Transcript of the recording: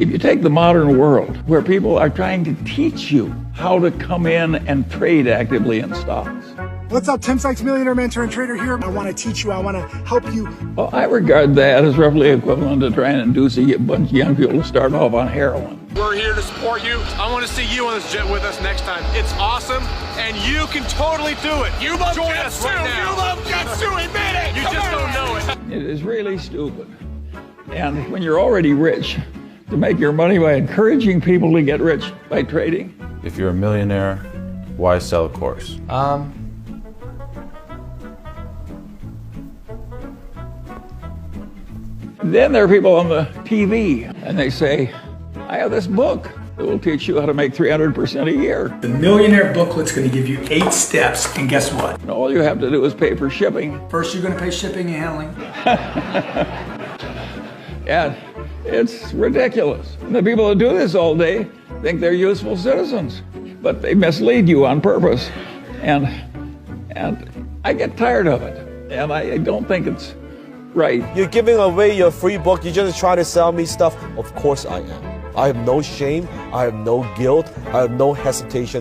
If you take the modern world, where people are trying to teach you how to come in and trade actively in stocks. What's up, Tim Sykes, millionaire mentor and trader here. I want to teach you, I want to help you. Well, I regard that as roughly equivalent to trying to induce a bunch of young people to start off on heroin. We're here to support you. I want to see you on this jet with us next time. It's awesome, and you can totally do it. You love Join us right now. You love jets too, admit it. You just don't know it. It is really stupid. And when you're already rich, to make your money by encouraging people to get rich by trading. If you're a millionaire, why sell a course? Then there are people on the TV, and they say, I have this book that will teach you how to make 300% a year. The Millionaire Booklet's going to give you 8 steps, and guess what? And all you have to do is pay for shipping. First, you're going to pay shipping and handling. And it's ridiculous. And the people who do this all day think they're useful citizens, but they mislead you on purpose. And I get tired of it, and I don't think it's right. You're giving away your free book. You're just trying to sell me stuff. Of course I am. I have no shame. I have no guilt. I have no hesitation.